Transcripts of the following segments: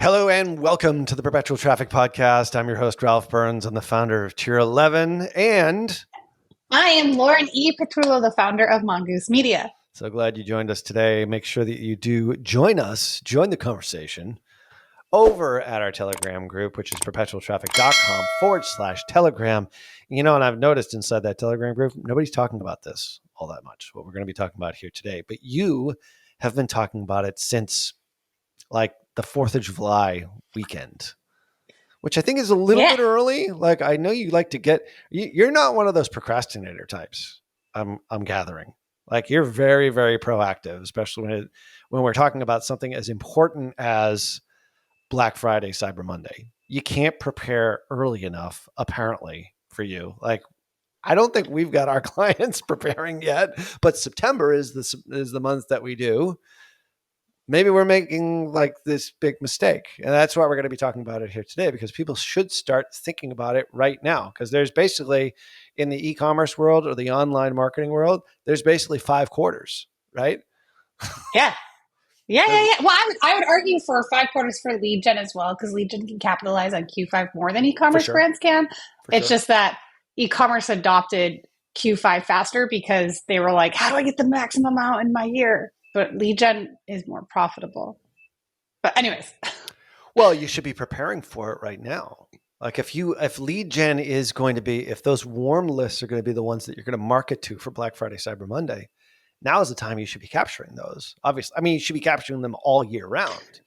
Hello and welcome to the Perpetual Traffic Podcast. I'm your host, Ralph Burns. I'm the founder of Tier 11, and I am Lauren E. Petrulo, the founder of Mongoose Media. So glad you joined us today. Make sure that you do join the conversation over at our Telegram group, which is perpetualtraffic.com/Telegram. You know, and I've noticed inside that Telegram group, nobody's talking about this all that much, what we're going to be talking about here today. But you have been talking about it since like the 4th of July weekend, which I think is a little bit early. Like, I know you like to you're not one of those procrastinator types. I'm gathering. Like, you're very, very proactive, especially when we're talking about something as important as Black Friday, Cyber Monday. You can't prepare early enough, apparently, for you. Like, I don't think we've got our clients preparing yet, but September is the month that we do. Maybe we're making like this big mistake. And that's why we're going to be talking about it here today, because people should start thinking about it right now. Because there's basically, in the e-commerce world or the online marketing world, there's basically 5 quarters, right? Yeah. Well, I would argue for 5 quarters for lead gen as well, because lead gen can capitalize on Q5 more than e-commerce brands can. It's just that e-commerce adopted Q5 faster because they were like, how do I get the maximum out in my year? But lead gen is more profitable. But anyways. Well, you should be preparing for it right now. Like, if lead gen is going to be, if those warm lists are going to be the ones that you're going to market to for Black Friday, Cyber Monday, now is the time you should be capturing those. Obviously, I mean, you should be capturing them all year round.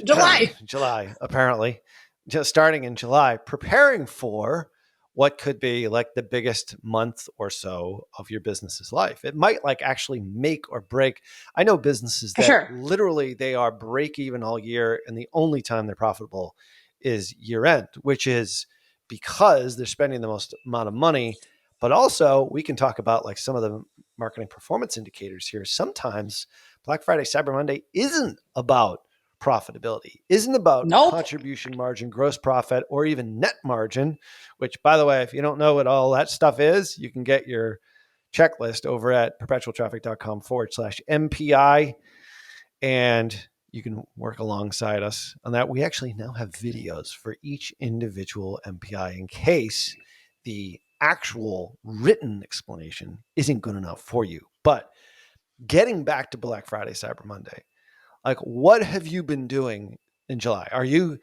July, apparently, just starting in July, preparing for what could be like the biggest month or so of your business's life. It might like actually make or break. I know businesses that literally they are break even all year, and the only time they're profitable is year end, which is because they're spending the most amount of money. But also, we can talk about like some of the marketing performance indicators here. Sometimes Black Friday, Cyber Monday isn't about profitability, isn't about contribution margin, gross profit, or even net margin, which, by the way, if you don't know what all that stuff is, you can get your checklist over at perpetualtraffic.com/MPI, and you can work alongside us on that. We actually now have videos for each individual MPI in case the actual written explanation isn't good enough for you. But getting back to Black Friday, Cyber Monday, like, what have you been doing in July? Are you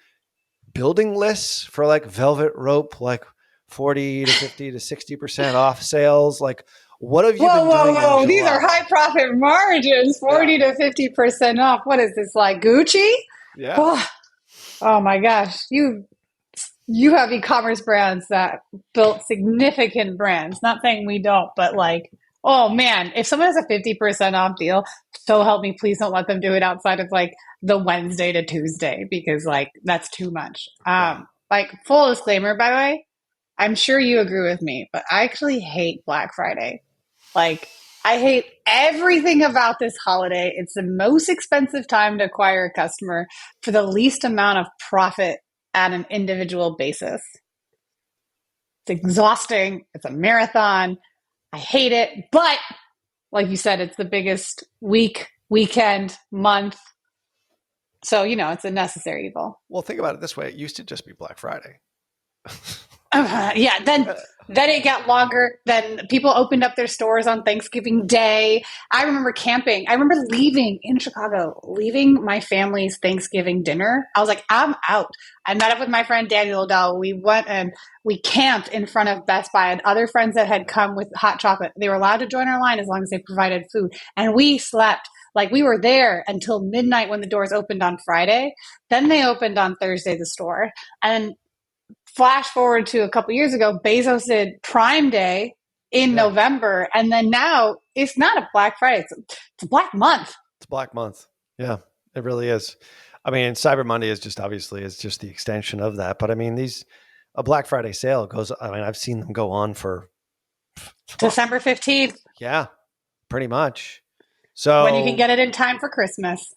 building lists for like velvet rope, like 40 to 50 to 60% off sales? Like, what have you been doing? Whoa. These are high profit margins, 40 to 50% off. What is this, like Gucci? Yeah. Oh my gosh. You have e-commerce brands that built significant brands. Not saying we don't, but like, oh man, if someone has a 50% off deal, so help me, please don't let them do it outside of like the Wednesday to Tuesday, because like that's too much. Like, full disclaimer, by the way, I'm sure you agree with me, but I actually hate Black Friday. Like, I hate everything about this holiday. It's the most expensive time to acquire a customer for the least amount of profit at an individual basis. It's exhausting. It's a marathon. I hate it. But like you said, it's the biggest weekend, month. So, you know, it's a necessary evil. Well, think about it this way. It used to just be Black Friday. Then it got longer. Then people opened up their stores on Thanksgiving Day. I remember camping. I remember leaving my family's Thanksgiving dinner. I was like, I'm out. I met up with my friend Daniel Dahl. We went and we camped in front of Best Buy, and other friends that had come with hot chocolate. They were allowed to join our line as long as they provided food. And we slept. Like, we were there until midnight when the doors opened on Friday. Then they opened on Thursday, the store. And flash forward to a couple years ago, Bezos did Prime Day in November. And then now it's not a Black Friday. It's a Black Month. It's Black Month. Yeah, it really is. I mean, Cyber Monday is just obviously is just the extension of that. But I mean, a Black Friday sale goes, I mean, I've seen them go on for December 15th. Yeah, pretty much. So when you can get it in time for Christmas.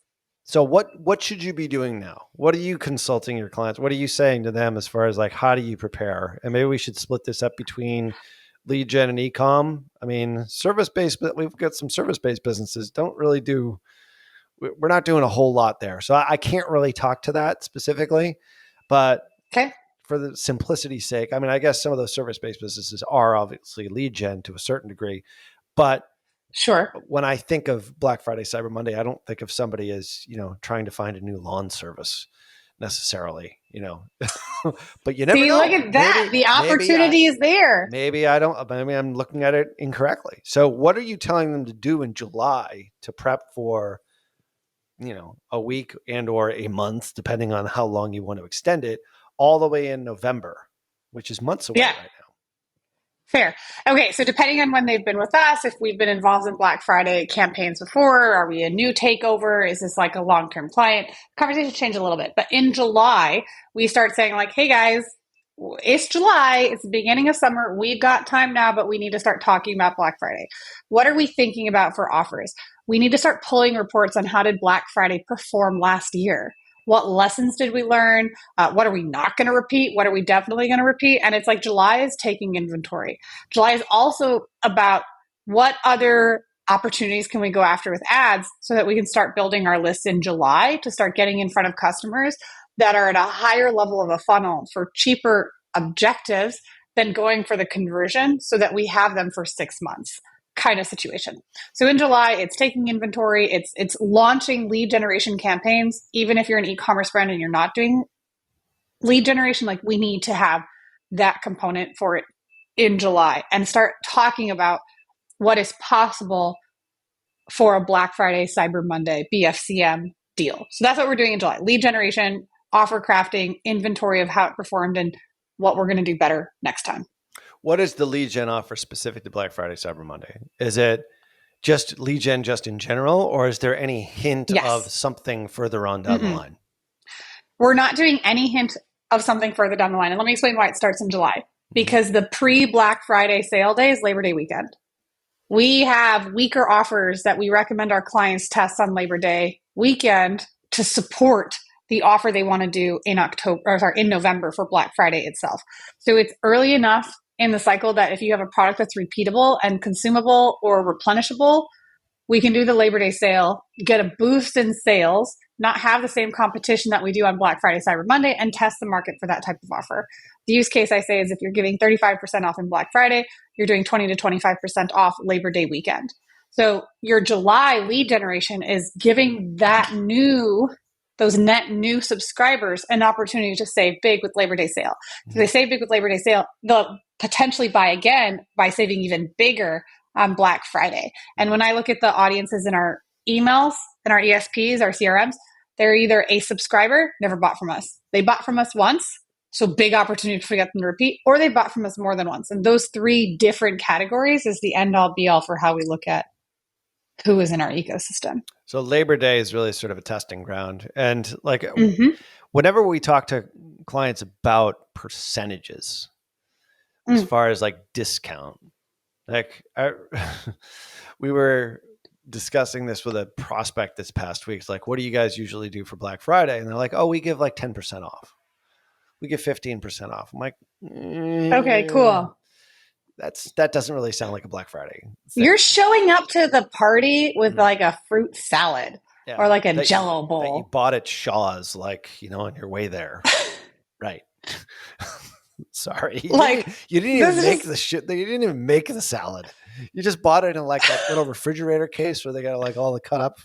So what should you be doing now? What are you consulting your clients? What are you saying to them as far as like, how do you prepare? And maybe we should split this up between lead gen and ecom. I mean, service based, but we've got some service based businesses don't really do. We're not doing a whole lot there, so I can't really talk to that specifically. But Okay. for the simplicity's sake, I mean, I guess some of those service based businesses are obviously lead gen to a certain degree, but Sure. when I think of Black Friday, Cyber Monday, I don't think of somebody as, trying to find a new lawn service necessarily, but you never See, look know. at that. The opportunity is there. Maybe I don't, maybe I'm looking at it incorrectly. So what are you telling them to do in July to prep for, a week and or a month, depending on how long you want to extend it, all the way in November, which is months away Yeah. right now? Fair. Okay, so depending on when they've been with us, if we've been involved in Black Friday campaigns before, are we a new takeover? Is this like a long-term client? Conversations change a little bit. But in July, we start saying like, hey guys, it's July, it's the beginning of summer. We've got time now, but we need to start talking about Black Friday. What are we thinking about for offers? We need to start pulling reports on how did Black Friday perform last year? What lessons did we learn? What are we not going to repeat? What are we definitely going to repeat? And it's like July is taking inventory. July is also about what other opportunities can we go after with ads so that we can start building our lists in July to start getting in front of customers that are at a higher level of a funnel for cheaper objectives than going for the conversion so that we have them for 6 months kind of situation. So in July, it's taking inventory, it's launching lead generation campaigns. Even if you're an e-commerce brand and you're not doing lead generation, like we need to have that component for it in July and start talking about what is possible for a Black Friday, Cyber Monday, BFCM deal. So that's what we're doing in July. Lead generation, offer crafting, inventory of how it performed, and what we're going to do better next time. What is the lead gen offer specific to Black Friday, Cyber Monday? Is it just lead gen just in general, or is there any hint of something further on down the line? We're not doing any hint of something further down the line. And let me explain why it starts in July. Because the pre-Black Friday sale day is Labor Day weekend. We have weaker offers that we recommend our clients test on Labor Day weekend to support the offer they want to do in in November for Black Friday itself. So it's early enough in the cycle that if you have a product that's repeatable and consumable or replenishable, we can do the Labor Day sale, get a boost in sales, not have the same competition that we do on Black Friday, Cyber Monday, and test the market for that type of offer. The use case I say is if you're giving 35% off in Black Friday, you're doing 20 to 25% off Labor Day weekend. So your July lead generation is giving those net new subscribers an opportunity to save big with Labor Day sale. So they save big with Labor Day sale, they'll potentially buy again by saving even bigger on Black Friday. And when I look at the audiences in our emails, in our ESPs, our CRMs, they're either a subscriber, never bought from us. They bought from us once, so big opportunity to get them to repeat, or they bought from us more than once. And those three different categories is the end all be all for how we look at who is in our ecosystem. So Labor Day is really sort of a testing ground. And like whenever we talk to clients about percentages, as far as like discount, like we were discussing this with a prospect this past week. It's like, what do you guys usually do for Black Friday? And they're like, oh, we give like 10% off. We give 15% off. I'm like, okay, cool. That doesn't really sound like a Black Friday thing. You're showing up to the party with like a fruit salad or like a Jello bowl that you bought at Shaw's, like, on your way there. Right. Sorry. You didn't even make the shit. You didn't even make the salad. You just bought it in like that little refrigerator case where they got like all the cut up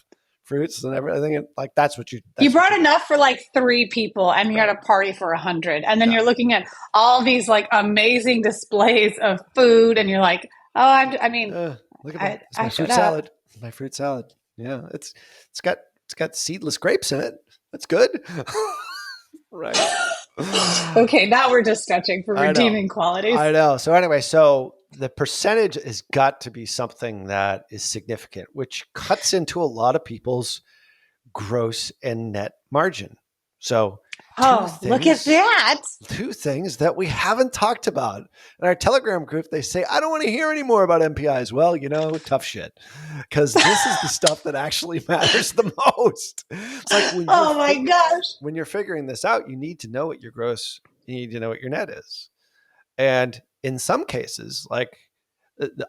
fruits and everything. And like, that's what you brought enough for like 3 people and you had a party for 100. And then you're looking at all these like amazing displays of food and you're like, oh, look at my fruit salad. My fruit salad. Yeah. It's got seedless grapes in it. That's good. Right. Okay, now we're just stretching for redeeming qualities. I know. So anyway, the percentage has got to be something that is significant, which cuts into a lot of people's gross and net margin. So look at that. 2 things that we haven't talked about. In our Telegram group, they say, I don't want to hear any more about MPIs. Well, tough shit. Because this is the stuff that actually matters the most. It's like when you're figuring this out, you need to know what your gross, you need to know what your net is. And in some cases, like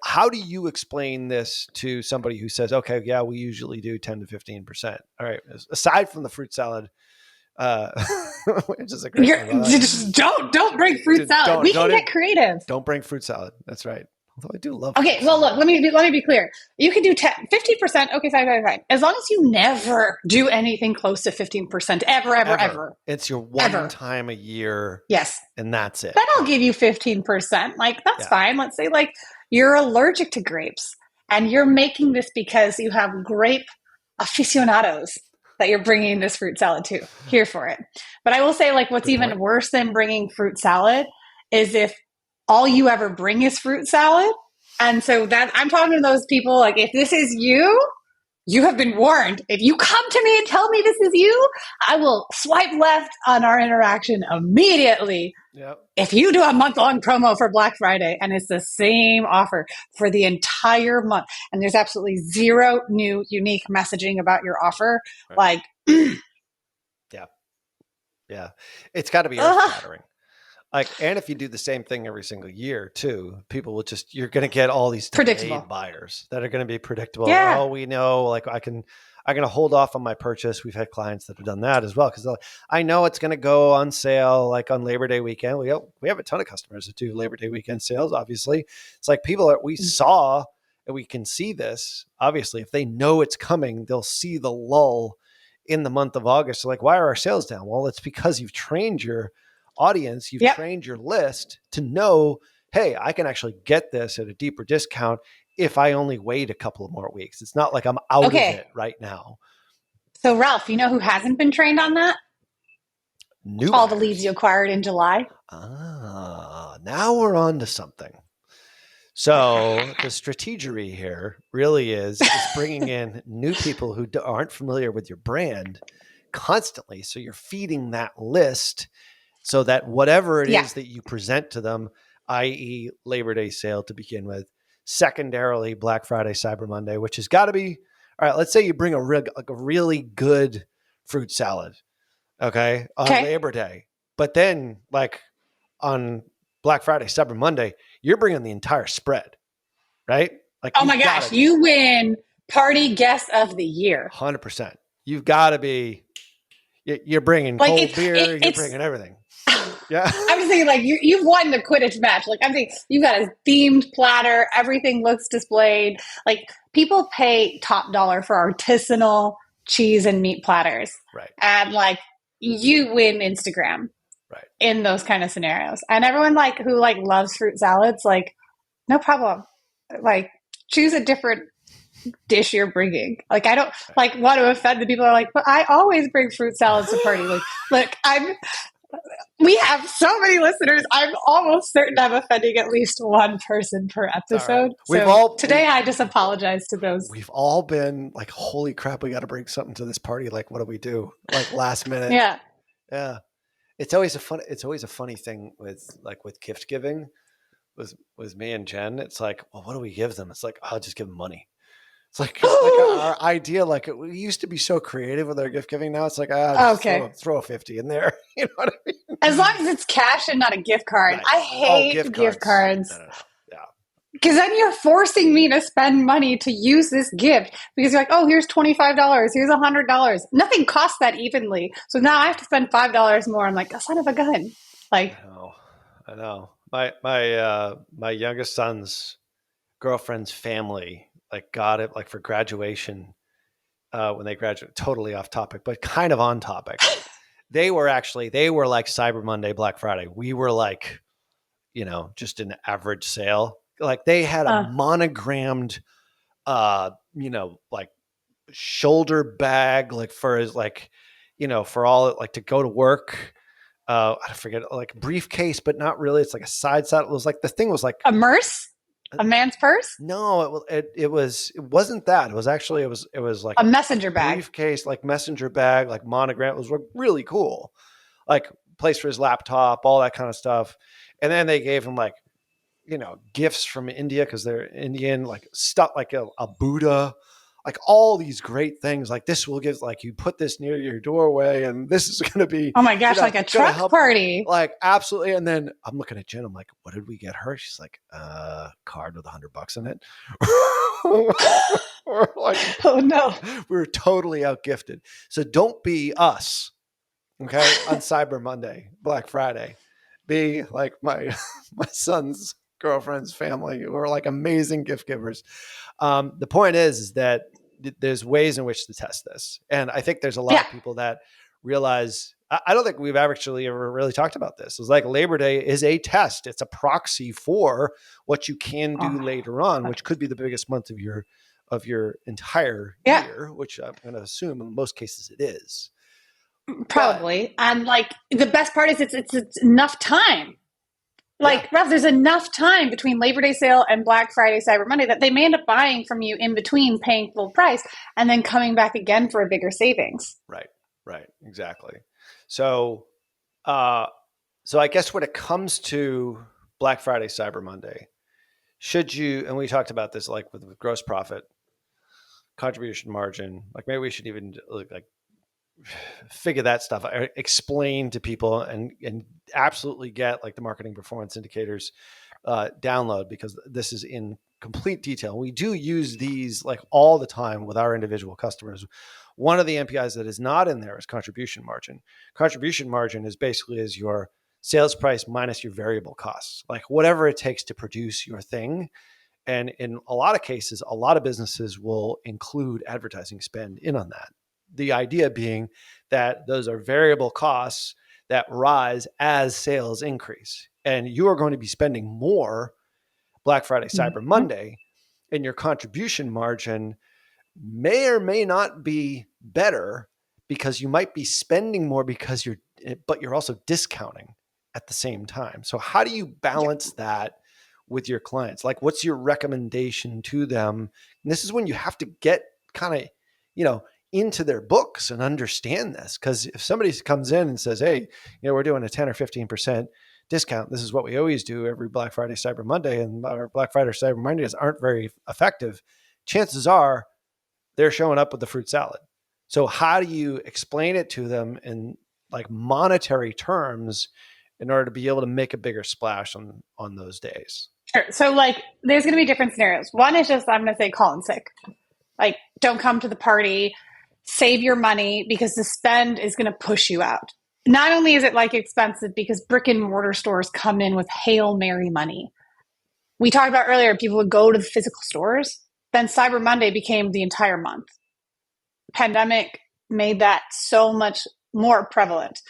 How do you explain this to somebody who says, okay, yeah, we usually do 10 to 15%. All right. Aside from the fruit salad, uh, which is a great one, by the way. Just don't bring fruit salad. We can get creative. Don't bring fruit salad. That's right. Although I do love Okay, fruit well, salad. look, let me be clear. You can do 50%. Okay, fine. As long as you never do anything close to 15%, ever. It's your one time a year. Yes. And that's it. Then I'll give you 15%. Like, that's fine. Let's say, like, you're allergic to grapes and you're making this because you have grape aficionados that you're bringing this fruit salad to. Here for it. But I will say, like, what's even worse than bringing fruit salad is if all you ever bring is fruit salad. And so that I'm talking to those people, like, if this is you, you have been warned. If you come to me and tell me this is you, I will swipe left on our interaction immediately. Yep. If you do a month-long promo for Black Friday and it's the same offer for the entire month and there's absolutely zero new unique messaging about your offer, like yeah, it's got to be earth-shattering. Like, and if you do the same thing every single year too, people will just, you're going to get all these predictable buyers that are going to be predictable. Yeah. Oh, we know, like I'm going to hold off on my purchase. We've had clients that have done that as well. Cause I know it's going to go on sale, like on Labor Day weekend. We have a ton of customers that do Labor Day weekend sales. Obviously it's like people that we saw, and we can see this, obviously, if they know it's coming, they'll see the lull in the month of August. So like, why are our sales down? Well, it's because you've trained your audience, you've trained your list to know, hey, I can actually get this at a deeper discount if I only wait a couple of more weeks. It's not like I'm out of it right now. So Ralph, you know who hasn't been trained on that? All the leads you acquired in July. Now we're on to something. So the strategery here really is bringing in new people who aren't familiar with your brand constantly. So you're feeding that list so that whatever it is that you present to them, i.e. Labor Day sale to begin with, secondarily Black Friday, Cyber Monday, which has got to be, all right, let's say you bring a really good fruit salad, on Labor Day. But then like on Black Friday, Cyber Monday, you're bringing the entire spread, right? Like, oh my gosh, you win party guest of the year. 100%. You've got to be, you're bringing like cold beer, you're bringing everything. Yeah. I'm just thinking, like, you've won the Quidditch match. Like, I'm thinking you've got a themed platter. Everything looks displayed. Like, people pay top dollar for artisanal cheese and meat platters. Right. And, like, you win Instagram. Right. In those kind of scenarios. And everyone, like, who, like, loves fruit salads, like, no problem. Like, choose a different dish you're bringing. Like, I don't, like, want to offend the people who are like, but I always bring fruit salads to party. Like, look, we have so many listeners. I'm almost certain I'm offending at least one person per episode. Right. So today I just apologize to those. We've all been like, holy crap, we got to bring something to this party. Like, what do we do? Like last minute. Yeah. It's always a funny thing with gift giving with me and Jen. It's like, well, what do we give them? It's like, I'll just give them money. It's like our idea, like we used to be so creative with our gift giving. Now it's like, throw a 50 in there. You know what I mean? As long as it's cash and not a gift card. Right. I hate gift cards. No. Yeah. Because then you're forcing me to spend money to use this gift because you're like, oh, here's $25, here's $100. Nothing costs that evenly. So now I have to spend $5 more. I'm like, a son of a gun. Like, I know. My youngest son's girlfriend's family got it for graduation when they graduated. Totally off topic, but kind of on topic. They were like Cyber Monday, Black Friday. We were like, just an average sale. Like they had a monogrammed, shoulder bag, for all to go to work. I forget, briefcase, but not really. It's like a side saddle. It was like the thing was like a purse. A man's purse? No, it wasn't that. It was actually it was like a messenger bag, briefcase, messenger bag, monogram. It was really cool, place for his laptop, all that kind of stuff. And then they gave him gifts from India because they're Indian, stuff like a Buddha, like all these great things, like this will give, like you put this near your doorway and this is going to be, Oh my gosh, like a going to truck help. party. Like, absolutely. And then I'm looking at Jen. I'm like, what did we get her? She's like, card with $100 in it. We're like, Oh no. we were totally outgifted. So don't be us. Okay. On Cyber Monday, Black Friday, be like my son's girlfriend's family, who are like amazing gift givers. The point is that there's ways in which to test this. And I think there's a lot Yeah. of people that realize, I don't think we've actually ever really talked about this. It's like Labor Day is a test. It's a proxy for what you can do later on, which could be the biggest month of your entire year, which I'm going to assume in most cases it is. Probably. And like the best part is it's enough time. Like, Ralph, there's enough time between Labor Day sale and Black Friday, Cyber Monday that they may end up buying from you in between, paying full price, and then coming back again for a bigger savings. Right. Exactly. So, so I guess when it comes to Black Friday, Cyber Monday, should you, and we talked about this like with gross profit, contribution margin, like maybe we should even like figure that stuff out, explain to people and absolutely get like the marketing performance indicators download, because this is in complete detail. We do use these like all the time with our individual customers. One of the MPIs that is not in there is contribution margin. Contribution margin is basically is your sales price minus your variable costs, like whatever it takes to produce your thing. And in a lot of cases, a lot of businesses will include advertising spend in on that. The idea being that those are variable costs that rise as sales increase. And you are going to be spending more Black Friday, Cyber Monday, and your contribution margin may or may not be better because you might be spending more but you're also discounting at the same time. So how do you balance that with your clients? Like, what's your recommendation to them? And this is when you have to get kind of, into their books and understand this. Because if somebody comes in and says, hey, we're doing a 10 or 15% discount, this is what we always do every Black Friday, Cyber Monday, and our Black Friday, Cyber Mondays aren't very effective, chances are they're showing up with the fruit salad. So how do you explain it to them in like monetary terms in order to be able to make a bigger splash on those days? Sure. So like there's going to be different scenarios. One is just, I'm going to say call in sick. Like, don't come to the party, save your money because the spend is going to push you out. Not only is it like expensive because brick and mortar stores come in with Hail Mary money. We talked about earlier, people would go to the physical stores. Then Cyber Monday became the entire month. Pandemic made that so much more prevalent.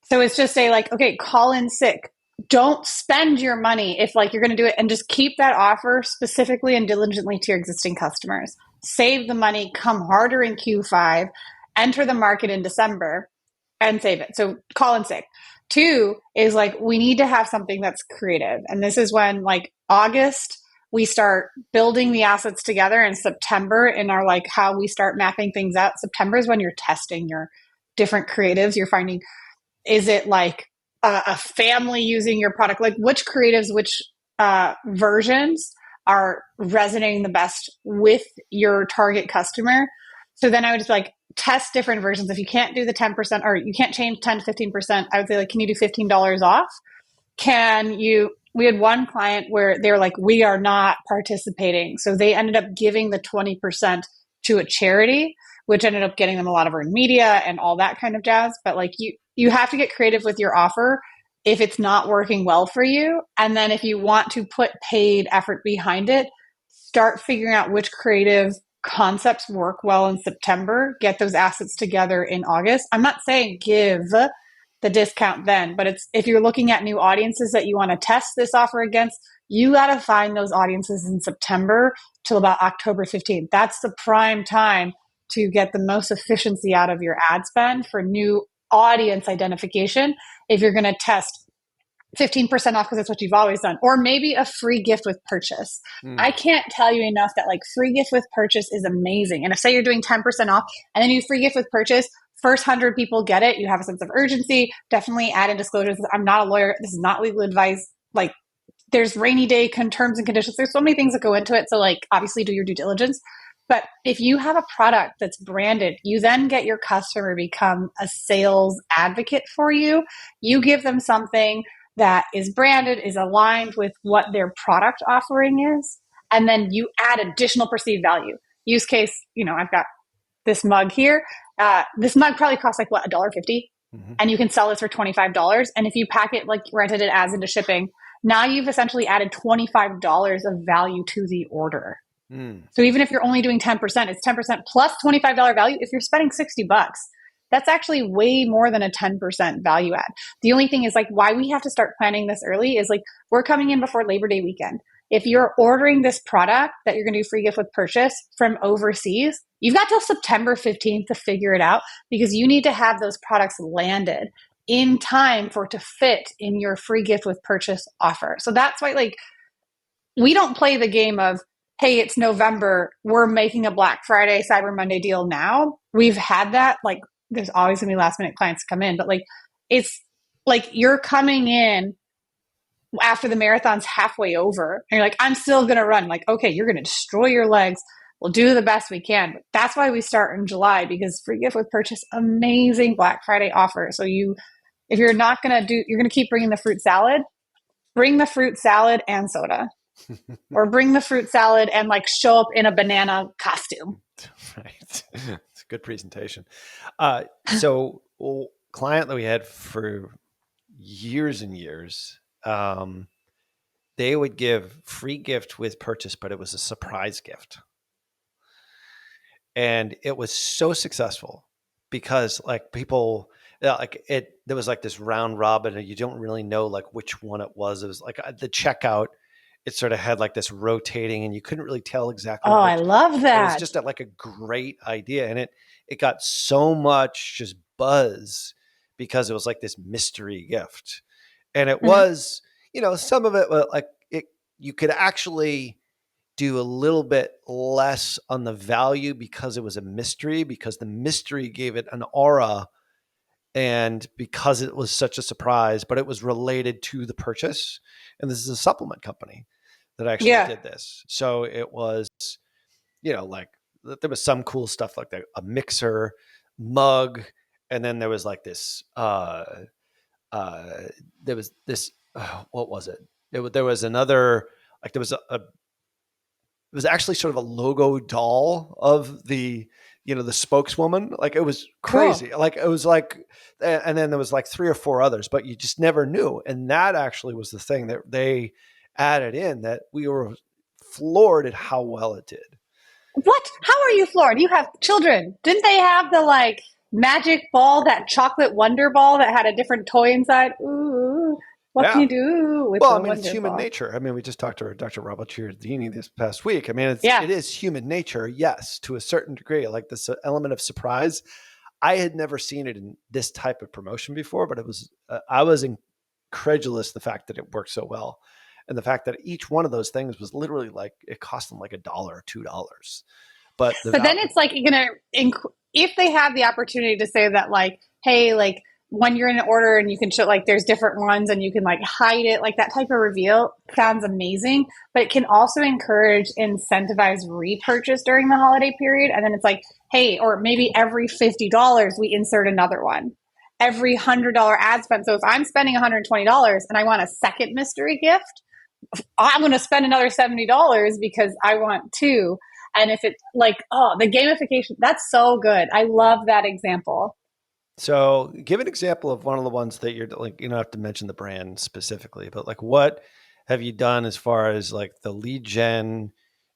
So it's just say like, okay, call in sick. Don't spend your money if like you're going to do it, and just keep that offer specifically and diligently to your existing customers. Save the money, come harder in Q5, enter the market in December and save it. So call in sick. Two is like, we need to have something that's creative. And this is when like August, we start building the assets together. In September, in our like how we start mapping things out, September is when you're testing your different creatives. You're finding, is it like a family using your product? Like which creatives, which versions are resonating the best with your target customer? So then I would just like test different versions. If you can't do the 10% or you can't change 10 to 15%, I would say like, can you do $15 off? We had one client where they were like, we are not participating. So they ended up giving the 20% to a charity, which ended up getting them a lot of earned media and all that kind of jazz. But like you have to get creative with your offer if it's not working well for you. And then if you want to put paid effort behind it, start figuring out which creative concepts work well in September, get those assets together in August. I'm not saying give the discount then, but it's, if you're looking at new audiences that you want to test this offer against, you got to find those audiences in September till about October 15th. That's the prime time to get the most efficiency out of your ad spend for new audience identification. If you're going to test 15% off because that's what you've always done, or maybe a free gift with purchase. I can't tell you enough that like free gift with purchase is amazing. And if say you're doing 10% off and then you free gift with purchase, first 100 people get it, you have a sense of urgency. Definitely add in disclosures. I'm not a lawyer. This is not legal advice. Like there's rainy day terms and conditions. There's so many things that go into it. So like obviously do your due diligence. But if you have a product that's branded, you then get your customer become a sales advocate for you. You give them something that is branded, is aligned with what their product offering is, and then you add additional perceived value. Use case, I've got this mug here. This mug probably costs like what, $1.50, Mm-hmm. and you can sell this for $25. And if you pack it like rented it as into shipping, now you've essentially added $25 of value to the order. Mm. So even if you're only doing 10%, it's 10% plus $25 value. If you're spending $60, that's actually way more than a 10% value add. The only thing is like why we have to start planning this early is like we're coming in before Labor Day weekend. If you're ordering this product that you're going to do free gift with purchase from overseas, you've got till September 15th to figure it out because you need to have those products landed in time for it to fit in your free gift with purchase offer. So that's why like we don't play the game of, hey, it's November, we're making a Black Friday, Cyber Monday deal now. We've had that. Like, there's always gonna be last minute clients come in, but like, it's like you're coming in after the marathon's halfway over, and you're like, I'm still gonna run. Like, okay, you're gonna destroy your legs. We'll do the best we can. But that's why we start in July because free gift with purchase, amazing Black Friday offer. So if you're not gonna do, you're gonna keep bringing the fruit salad. Bring the fruit salad and soda, or bring the fruit salad and like show up in a banana costume. Right. It's a good presentation. So client that we had for years and years, they would give free gift with purchase, but it was a surprise gift. And it was so successful because like people, like there was like this round robin and you don't really know like which one it was. It was like the checkout, it sort of had like this rotating and you couldn't really tell exactly Oh, I which. love It was that. just like a great idea. And it got so much just buzz because it was like this mystery gift. And it Mm-hmm. was, some of it like you could actually do a little bit less on the value because it was a mystery, because the mystery gave it an aura and because it was such a surprise, but it was related to the purchase. And this is a supplement company that actually Yeah. did this. So it was, like there was some cool stuff like that, a mixer, mug, and then there was like this, there was this, what was it? There was another, like there was it was actually sort of a logo doll of the spokeswoman. Like it was Cool. crazy. Like it was like, and then there was like three or four others, but you just never knew. And that actually was the thing that they added in that we were floored at how well it did. What? How are you floored? You have children. Didn't they have the like magic ball, that chocolate wonder ball that had a different toy inside? Ooh, what can Yeah. you do with Well, I the mean, it's wonder human ball? nature. I mean, we just talked to Dr. Robert Cialdini this past week. I mean, Yeah. it is human nature, yes, to a certain degree, like this element of surprise. I had never seen it in this type of promotion before, but I was incredulous the fact that it worked so well, and the fact that each one of those things was literally like it cost them like $1 or $2, but the But then value. it's like you're gonna if they have the opportunity to say that like, hey, like when you're in an order and you can show like there's different ones and you can like hide it, like that type of reveal sounds amazing. But it can also encourage incentivized repurchase during the holiday period. And then it's like, hey, or maybe every $50 we insert another one. Every $100 ad spend. So if I'm spending $120 and I want a second mystery gift, I'm going to spend another $70 because I want to. And if it's like, oh, the gamification, that's so good. I love that example. So, give an example of one of the ones that you're like. You don't have to mention the brand specifically, but like, what have you done as far as like the lead gen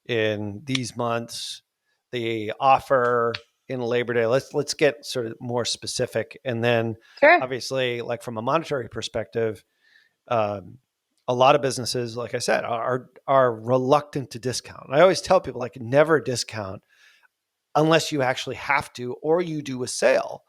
in these months, the offer in Labor Day? Let's get sort of more specific, and then Sure. obviously, like from a monetary perspective, um, a lot of businesses, like I said, are reluctant to discount. I always tell people like never discount unless you actually have to or you do a sale.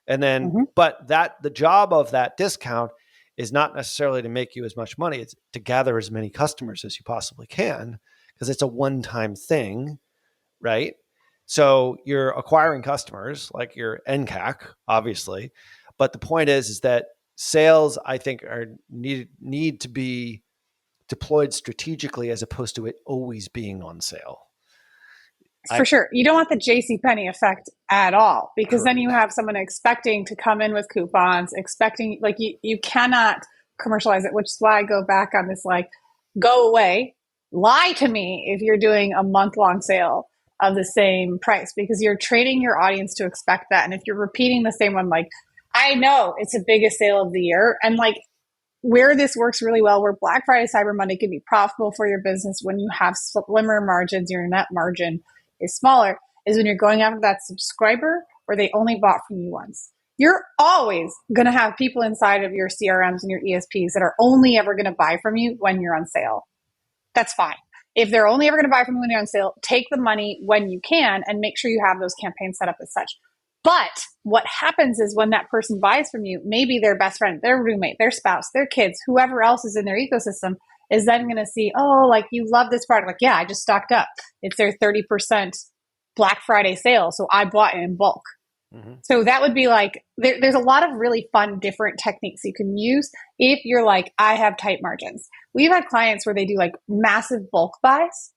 And then, Mm-hmm. but the job of that discount is not necessarily to make you as much money. It's to gather as many customers as you possibly can because it's a one-time thing, right? So you're acquiring customers like your NCAC, obviously. But the point is that sales, I think, need to be deployed strategically as opposed to it always being on sale. I for sure. You don't want the JCPenney effect at all, because then correct. you have someone expecting to come in with coupons, expecting, like, you cannot commercialize it, which is why I go back on this, like, go away, lie to me if you're doing a month long sale of the same price, because you're training your audience to expect that. And if you're repeating the same one, like, I know it's the biggest sale of the year, and like, where this works really well, where Black Friday, Cyber Monday can be profitable for your business when you have slimmer margins, your net margin is smaller, is when you're going after that subscriber where they only bought from you once. You're always going to have people inside of your CRMs and your ESPs that are only ever going to buy from you when you're on sale. That's fine. If they're only ever going to buy from you when you're on sale, take the money when you can and make sure you have those campaigns set up as such. But what happens is when that person buys from you, maybe their best friend, their roommate, their spouse, their kids, whoever else is in their ecosystem is then going to see, oh, like, you love this product. Like, yeah, I just stocked up. It's their 30% Black Friday sale. So I bought it in bulk. Mm-hmm. So that would be like, there's a lot of really fun, different techniques you can use if you're like, I have tight margins. We've had clients where they do like massive bulk buys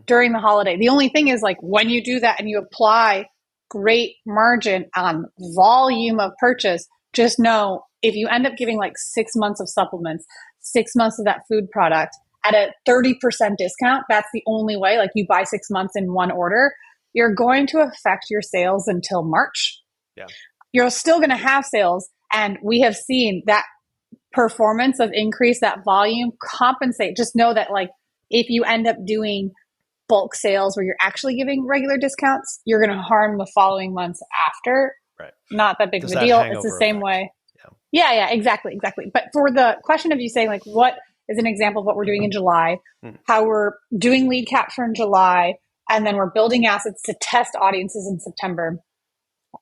during the holiday. The only thing is, like, when you do that and you apply great margin on volume of purchase, just know if you end up giving like 6 months of supplements, 6 months of that food product at a 30% discount, that's the only way. Like, you buy 6 months in one order, you're going to affect your sales until March. Yeah. You're still going to have sales. And we have seen that performance of increase, that volume compensate. Just know that, like, if you end up doing bulk sales where you're actually giving regular discounts, you're going to harm the following months after. Right. Not that big of a deal. It's the same effect. way. Yeah, exactly. But for the question of you saying, like, what is an example of what we're doing in July, how we're doing lead capture in July, and then we're building assets to test audiences in September.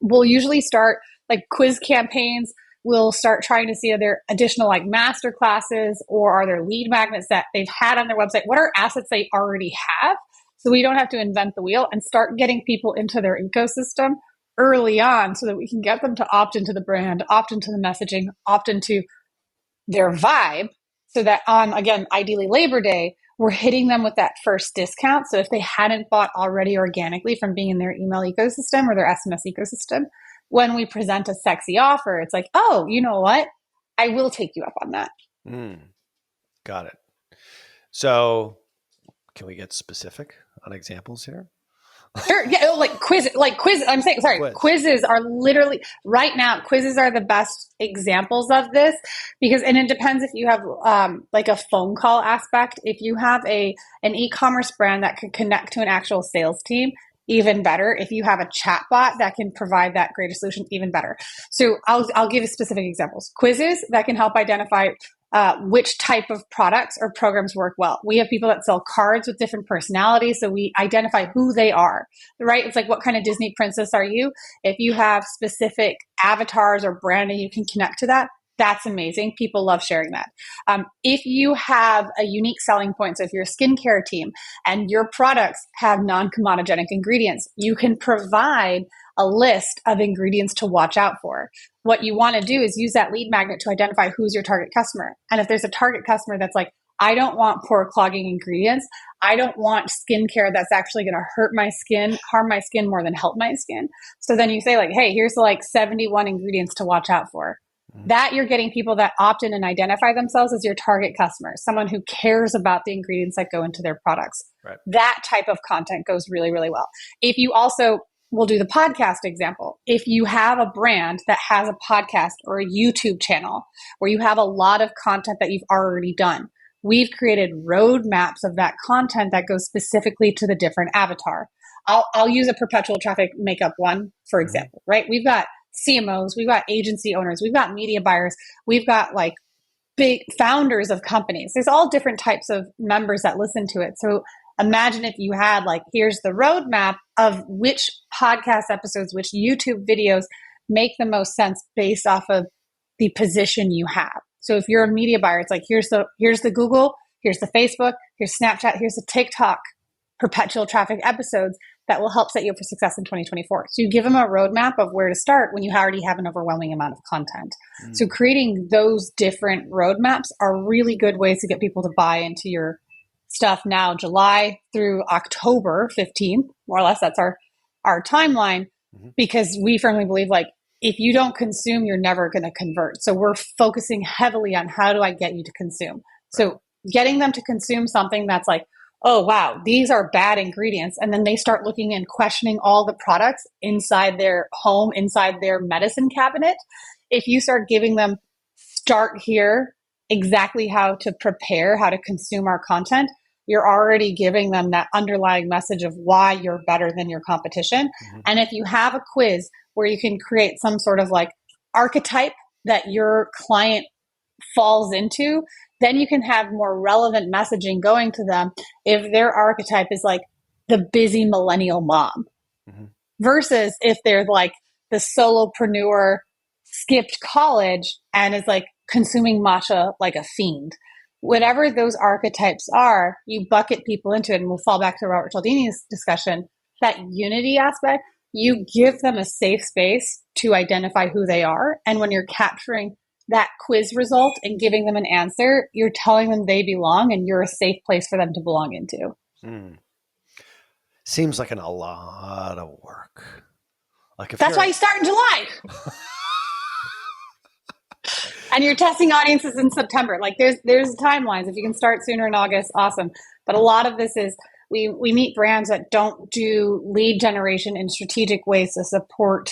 We'll usually start like quiz campaigns. We'll start trying to see, are there additional like master classes, or are there lead magnets that they've had on their website? What are assets they already have? So we don't have to invent the wheel, and start getting people into their ecosystem early on so that we can get them to opt into the brand, opt into the messaging, opt into their vibe, so that on, again, ideally Labor Day, we're hitting them with that first discount. So if they hadn't bought already organically from being in their email ecosystem or their SMS ecosystem, when we present a sexy offer, it's like, oh, you know what? I will take you up on that. Got it. So can we get specific on examples here? Sure. Yeah. Like quiz. I'm saying, sorry. Quizzes are literally right now. Quizzes are the best examples of this, because, and it depends if you have like a phone call aspect. If you have an e-commerce brand that can connect to an actual sales team, even better. If you have a chatbot that can provide that greater solution, even better. So I'll give you specific examples. Quizzes that can help identify which type of products or programs work well. We have people that sell cards with different personalities, so we identify who they are, right? It's like, what kind of Disney princess are you? If you have specific avatars or branding, you can connect to that. That's amazing. People love sharing that. If you have a unique selling point, so if you're a skincare team and your products have non-comedogenic ingredients, you can provide a list of ingredients to watch out for. What you want to do is use that lead magnet to identify who's your target customer. And if there's a target customer that's like, I don't want pore clogging ingredients, I don't want skincare that's actually going to hurt my skin, harm my skin more than help my skin. So then you say, like, hey, here's like 71 ingredients to watch out for. That you're getting people that opt in and identify themselves as your target customer, someone who cares about the ingredients that go into their products. Right. That type of content goes really, really well. If you also, we'll do the podcast example. If you have a brand that has a podcast or a YouTube channel where you have a lot of content that you've already done, we've created roadmaps of that content that goes specifically to the different avatar. I'll use a perpetual traffic makeup one, for example, right? We've got CMOs, we've got agency owners, we've got media buyers, we've got like big founders of companies. There's all different types of members that listen to it. So imagine if you had like, here's the roadmap of which podcast episodes, which YouTube videos make the most sense based off of the position you have. So if you're a media buyer, it's like, here's the Google, here's the Facebook, here's Snapchat, here's the TikTok perpetual traffic episodes that will help set you up for success in 2024. So you give them a roadmap of where to start when you already have an overwhelming amount of content. So creating those different roadmaps are really good ways to get people to buy into your stuff now, July through October 15th, more or less. That's our timeline, Mm-hmm. because we firmly believe like if you don't consume, you're never going to convert. So we're focusing heavily on how do I get you to consume. Right. So getting them to consume something that's like, oh, wow, these are bad ingredients. And then they start looking and questioning all the products inside their home, inside their medicine cabinet. If you start giving them start here, exactly how to prepare, how to consume our content, you're already giving them that underlying message of why you're better than your competition. Mm-hmm. And if you have a quiz where you can create some sort of like archetype that your client falls into, then you can have more relevant messaging going to them if their archetype is like the busy millennial mom, Mm-hmm. versus if they're like the solopreneur, skipped college and is like consuming matcha like a fiend. Whatever those archetypes are, you bucket people into it, and we'll fall back to Robert Cialdini's discussion. That unity aspect, you give them a safe space to identify who they are. And when you're capturing that quiz result and giving them an answer, you're telling them they belong and you're a safe place for them to belong into. Mm. Seems like a lot of work. Like if That's why you start in July. And you're testing audiences in September. Like there's timelines. If you can start sooner in August, awesome. But a lot of this is we meet brands that don't do lead generation in strategic ways to support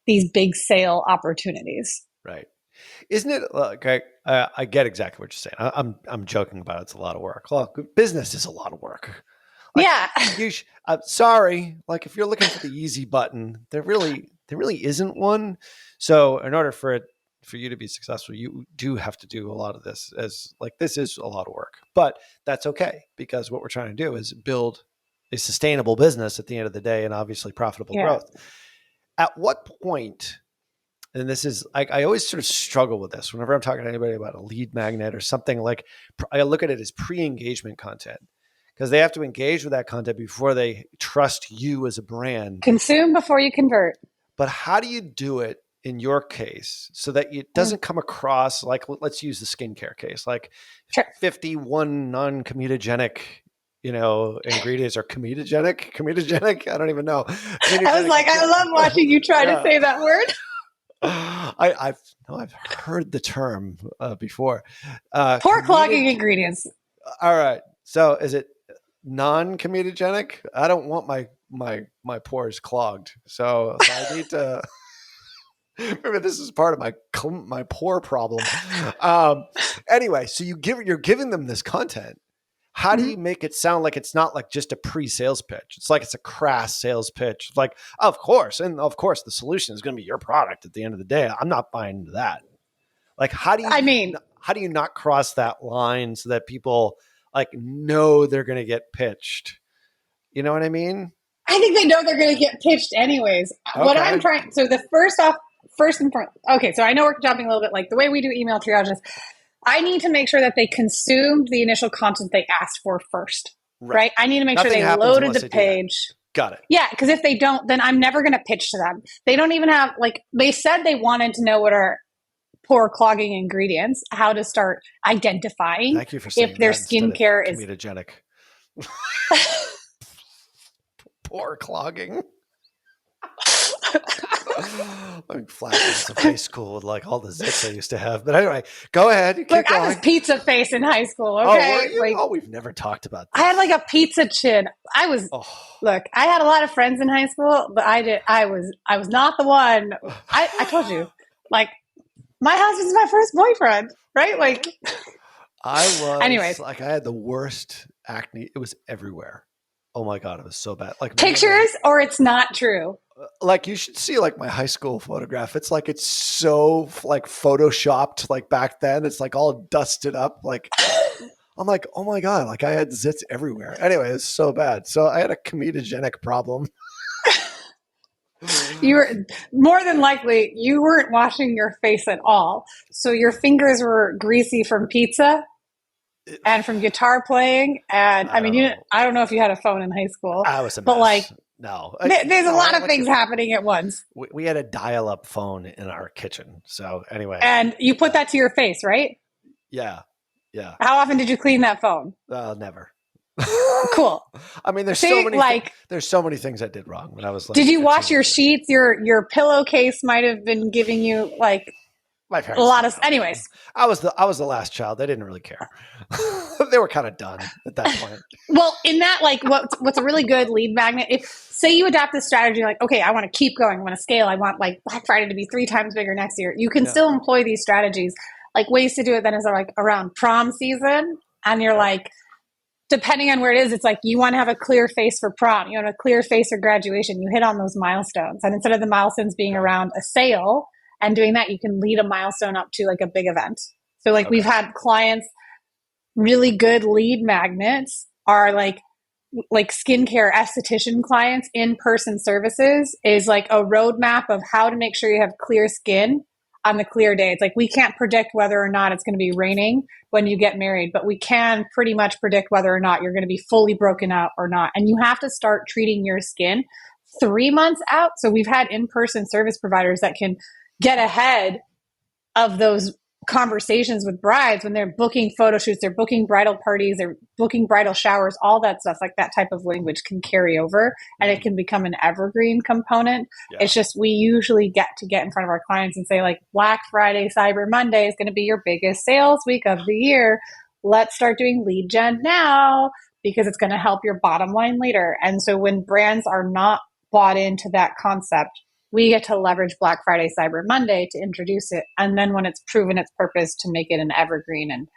these big sale opportunities. Right. Isn't it like I get exactly what you're saying. I'm joking about it. It's a lot of work. Look, business is a lot of work. Like, yeah. I'm sorry. Like if you're looking for the easy button, there really isn't one. So in order for you to be successful, you do have to do a lot of this. As like this is a lot of work, but that's okay, because what we're trying to do is build a sustainable business at the end of the day, and obviously profitable growth. At what point? And this is, I always sort of struggle with this whenever I'm talking to anybody about a lead magnet or something. Like I look at it as pre-engagement content, because they have to engage with that content before they trust you as a brand. Consume before you convert. But how do you do it in your case so that it doesn't come across like, let's use the skincare case, like sure. 51 non-comedogenic, ingredients are comedogenic. I don't even know. I was like, I love watching you try to say that word. I've heard the term before. Pore clogging ingredients. All right. So is it non-comedogenic? I don't want my pores clogged. So I need to. Maybe this is part of my pore problem. Anyway, so you're giving them this content. How do you make it sound like it's not like just a pre-sales pitch? It's like it's a crass sales pitch. Like, of course, the solution is going to be your product at the end of the day. I'm not buying into that. Like, how do you not cross that line so that people like know they're going to get pitched? You know what I mean? I think they know they're going to get pitched anyways. Okay. What I'm trying, so the first and foremost, okay, so I know we're jumping a little bit, like the way we do email triages. I need to make sure that they consumed the initial content they asked for first, right? I need to make sure they loaded the page. Got it. Yeah, because if they don't, then I'm never going to pitch to them. They don't even have, like, they said they wanted to know what are pore clogging ingredients, how to start identifying if their skincare is comedogenic. Pore clogging. I'm flashbacks of high school with like all the zits I used to have. But anyway, go ahead. Keep going. I was pizza face in high school. Okay, we've never talked about this. I had like a pizza chin. Look, I had a lot of friends in high school, but I was not the one. I told you, like, my husband's my first boyfriend, right? Like, anyways, like, I had the worst acne. It was everywhere. Oh my God, it was so bad. Like pictures, or it's not true. Like you should see like my high school photograph. It's like, it's so like photoshopped like back then. It's like all dusted up. Like I'm like, oh my God, like I had zits everywhere. Anyway, it's so bad. So I had a comedogenic problem. You were more than likely you weren't washing your face at all. So your fingers were greasy from pizza and from guitar playing. And I don't know if you had a phone in high school. I was a mess. But like, no, there's a lot of things happening at once. We had a dial-up phone in our kitchen. So anyway. And you put that to your face, right? Yeah. How often did you clean that phone? Never. Cool. I mean, See, like, there's so many things I did wrong when I was did like you a wash your teenager. sheets? Your pillowcase might have been giving you like My a parents lot didn't of. know, Anyways, man. I was the last child. They didn't really care. They were kind of done at that point. well, in that, like, what's a really good lead magnet? If say you adopt this strategy, like, okay, I want to keep going, I want to scale, I want like Black Friday to be 3 times bigger next year. You can Yeah. still employ these strategies. Like ways to do it then is like around prom season, and you're Okay. like, depending on where it is, it's like you want to have a clear face for prom, you want a clear face for graduation. You hit on those milestones, and instead of the milestones being Okay. around a sale and doing that, you can lead a milestone up to like a big event. So like we've Okay. had clients, really good lead magnets are like skincare esthetician clients. In-person services is like a roadmap of how to make sure you have clear skin on the clear day. It's like we can't predict whether or not it's going to be raining when you get married, but we can pretty much predict whether or not you're going to be fully broken out or not. And you have to start treating your skin 3 months out. So we've had in-person service providers that can get ahead of those conversations with brides when they're booking photo shoots, they're booking bridal parties, they're booking bridal showers, all that stuff. Like that type of language can carry over and it Mm, can become an evergreen component. yeah. It's just we usually get in front of our clients and say, like, Black Friday, Cyber Monday is going to be your biggest sales week of the year. Let's start doing lead gen now because it's going to help your bottom line later. And so when brands are not bought into that concept, we get to leverage Black Friday, Cyber Monday to introduce it. And then when it's proven its purpose, to make it an evergreen and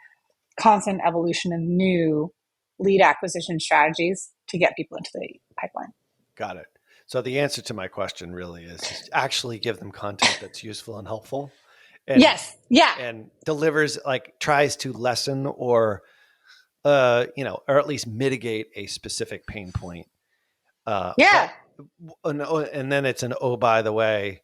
constant evolution of new lead acquisition strategies to get people into the pipeline. Got it. So the answer to my question really is just actually give them content that's useful and helpful and Yes. Yeah. delivers, like, tries to lessen or or at least mitigate a specific pain point. Yeah. But and then it's an, oh, by the way,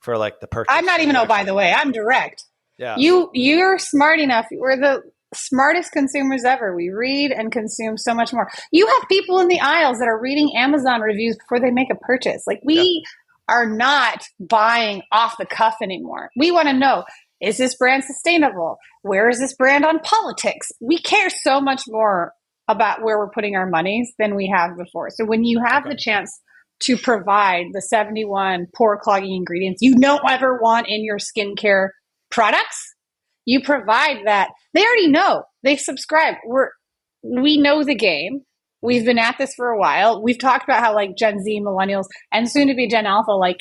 for like the I'm purchase. not So even, you oh, by actually, the way, I'm direct. yeah. You're smart enough. We're the smartest consumers ever. We read and consume so much more. You have people in the aisles that are reading Amazon reviews before they make a purchase. Like, Yeah. we are not buying off the cuff anymore. We want to know, is this brand sustainable? Where is this brand on politics? We care so much more about where we're putting our monies than we have before. So when you have Okay. the chance to provide the 71 pore clogging ingredients you don't ever want in your skincare products, you provide that. They already know. They subscribe. We know the game. Mm-hmm. We've been at this for a while. We've talked about how, like, Gen Z, millennials, and soon to be Gen Alpha, like,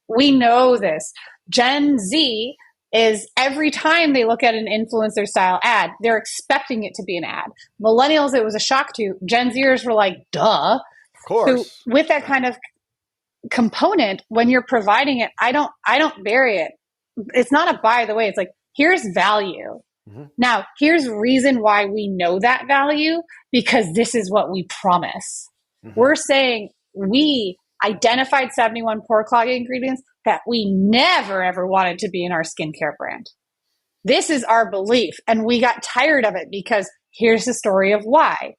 we know this. Gen Z is, every time they look at an influencer style ad, they're expecting it to be an ad. Millennials, it was a shock to. Gen Zers were like, duh. Of So course. with that Yeah. kind of component, when you're providing it, I don't bury it. It's not a by the way. It's like, here's value. Mm-hmm. Now, here's reason why we know that value, because this is what we promise. Mm-hmm. We're saying we identified 71 pore clogging ingredients that we never ever wanted to be in our skincare brand. This is our belief. And we got tired of it because here's the story of why.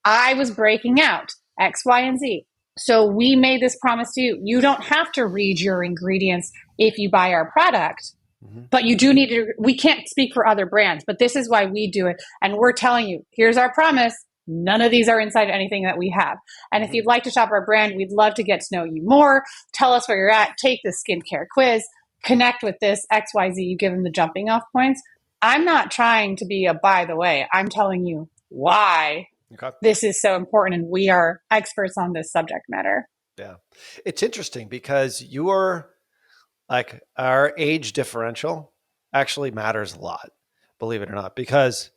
I was breaking out X, Y, and Z. So we made this promise to you. You don't have to read your ingredients if you buy our product, Mm-hmm. but you do need to. We can't speak for other brands, but this is why we do it. And we're telling you, here's our promise. None of these are inside anything that we have. And if Mm-hmm. you'd like to shop our brand, we'd love to get to know you more. Tell us where you're at. Take the skincare quiz. Connect with this XYZ. You give them the jumping off points. I'm not trying to be a by the way. I'm telling you why Okay. this is so important, and we are experts on this subject matter. Yeah. It's interesting because you're like, our age differential actually matters a lot, believe it or not, because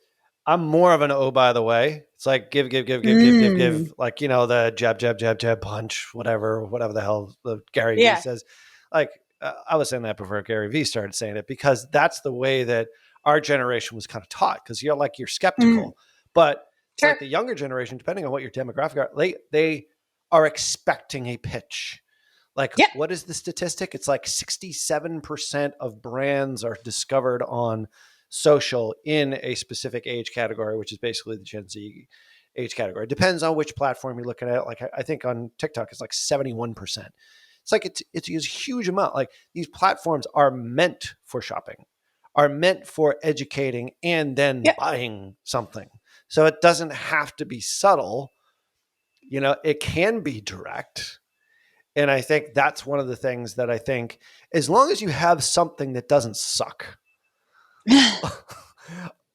I'm more of an, oh, by the way. It's like give, like, the jab, punch, whatever the hell the Gary Vee Yeah. says. Like, I was saying that before Gary Vee started saying it, because that's the way that our generation was kind of taught, because you're skeptical. But it's Sure. like the younger generation, depending on what your demographic are, they are expecting a pitch. Like, Yep. what is the statistic? It's like 67% of brands are discovered on social in a specific age category, which is basically the Gen Z age category. It depends on which platform you're looking at. Like, I think on TikTok, it's like 71%. It's like, it's a huge amount. Like, these platforms are meant for shopping, are meant for educating and then Yep. buying something. So it doesn't have to be subtle. It can be direct. And I think that's one of the things that I think, as long as you have something that doesn't suck,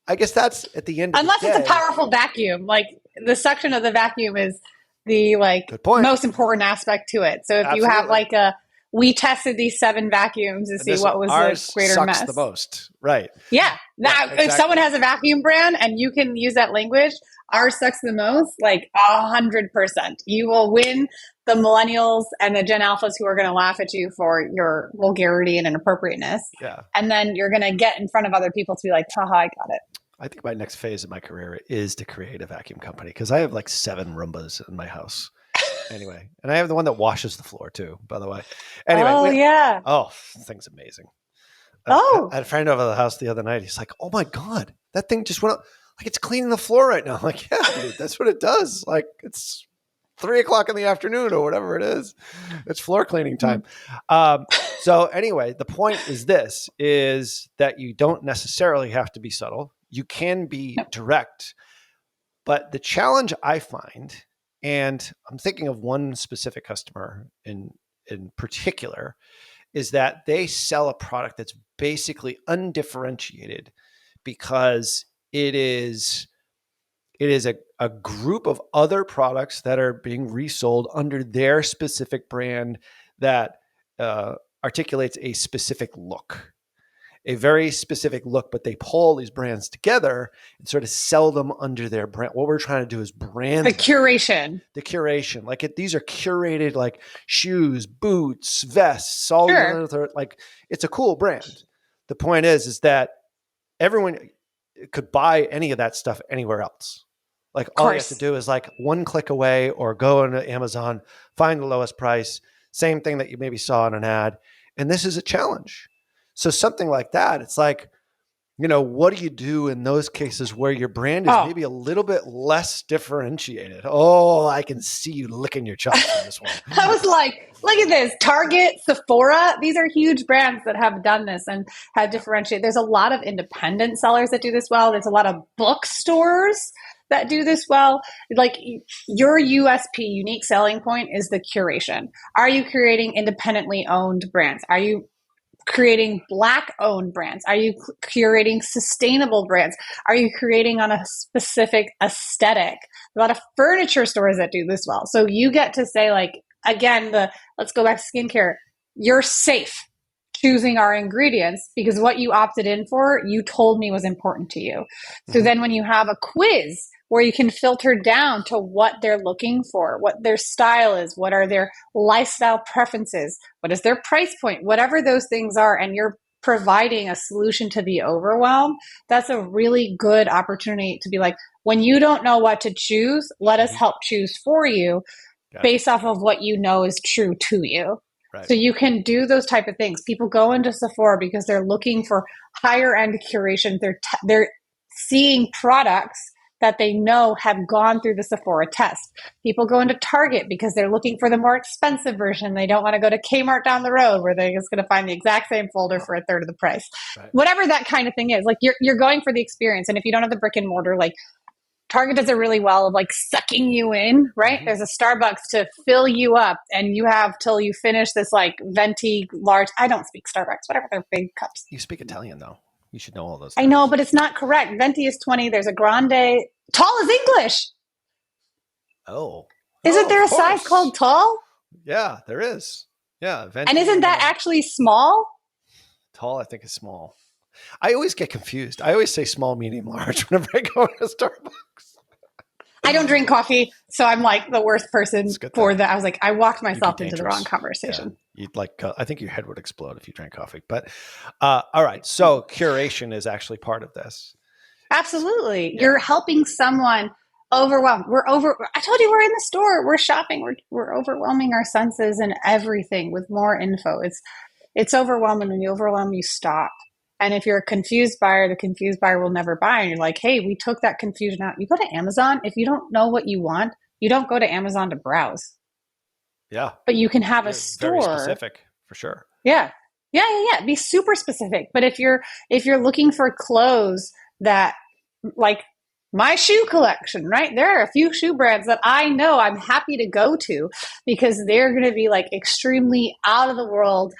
I guess that's at the end of the Unless it's a day. powerful vacuum, like the suction of the vacuum is the Good point. most important aspect to it. So if you have Absolutely. we tested these 7 vacuums to see what was the Ours greater sucks mess. the most. Right. Yeah. Yeah, Now, if someone exactly. has a vacuum brand and you can use that language, ours sucks the most, like 100%. You will win the millennials and the Gen Alphas who are going to laugh at you for your vulgarity and inappropriateness. Yeah. And then you're going to get in front of other people to be like, haha, I got it. I think my next phase of my career is to create a vacuum company, because I have like 7 Roombas in my house. Anyway, and I have the one that washes the floor too, by the way. Anyway, Oh, yeah. thing's amazing. I Oh, had a friend over the house the other night. He's like, "Oh my God, that thing just went up. Like, it's cleaning the floor right now." I'm like, yeah, dude, that's what it does. Like, it's 3:00 in the afternoon or whatever it is. It's floor cleaning time. So anyway, the point is this, is that you don't necessarily have to be subtle. You can be no. direct. But the challenge I find, and I'm thinking of one specific customer in particular, is that they sell a product that's basically undifferentiated, because it is a group of other products that are being resold under their specific brand that articulates a specific look, a very specific look, but they pull all these brands together and sort of sell them under their brand. What we're trying to do is brand The curation. the curation. Like, these are curated, like shoes, boots, vests, all these Sure. other, like, it's a cool brand. The point is that everyone could buy any of that stuff anywhere else. Like, Of all you have to course. do is like one click away, or go into Amazon, find the lowest price, same thing that you maybe saw in an ad. And this is a challenge. So something like that, it's like, what do you do in those cases where your brand is Oh, maybe a little bit less differentiated? Oh, I can see you licking your chops on this one. I was like, look at this. Target, Sephora, these are huge brands that have done this and have Yeah. differentiated. There's a lot of independent sellers that do this well. There's a lot of bookstores that do this well. Like, your USP, unique selling point, is the curation. Are you creating independently owned brands? Are you creating Black owned brands? Are you curating sustainable brands? Are you creating on a specific aesthetic? A lot of furniture stores that do this well. So you get to say, like, again, let's go back to skincare. You're safe choosing our ingredients because what you opted in for, you told me was important to you. So Mm-hmm. then when you have a quiz where you can filter down to what they're looking for, what their style is, what are their lifestyle preferences, what is their price point, whatever those things are, and you're providing a solution to the overwhelm, that's a really good opportunity to be like, when you don't know what to choose, let us Mm-hmm. help choose for you Gotcha. based off of what you know is true to you. Right. So you can do those type of things. People go into Sephora because they're looking for higher end curation. They're seeing products that they know have gone through the Sephora test. People go into Target because they're looking for the more expensive version. They don't want to go to Kmart down the road where they're just going to find the exact same folder for a third of the price. Right. Whatever that kind of thing is, like, you're going for the experience. And if you don't have the brick and mortar, like, Target does it really well of like sucking you in, right? Mm-hmm. There's a Starbucks to fill you up, and you have till you finish this like venti large. I don't speak Starbucks, whatever their big cups. You speak Italian, though. You should know all those I know, things. but it's not correct. Venti is 20. There's a grande. Tall is English. Oh. Isn't Oh, there of a size course. called tall? Yeah, there is. Yeah, And isn't venti. that actually small? Tall, I think, is small. I always get confused. I always say small, medium, large whenever I go to Starbucks. I don't drink coffee, so I'm like the worst person It's good for though. that. I was like, I walked You'd be myself into the wrong dangerous. Yeah, conversation. you'd like. I think your head would explode if you drank coffee. But all right. So curation is actually part of this. Absolutely. Yeah. You're helping someone overwhelmed. I told you we're in the store, we're shopping, we're overwhelming our senses and everything with more info. It's overwhelming. When you overwhelm, you stop. And if you're a confused buyer, the confused buyer will never buy. And you're like, hey, we took that confusion out. You go to Amazon. If you don't know what you want, you don't go to Amazon to browse. Yeah. But you can have a You're very store. specific for sure. Yeah. Yeah. Be super specific. But if you're looking for clothes that, like, my shoe collection, right? There are a few shoe brands that I know I'm happy to go to because they're going to be like extremely out of the world,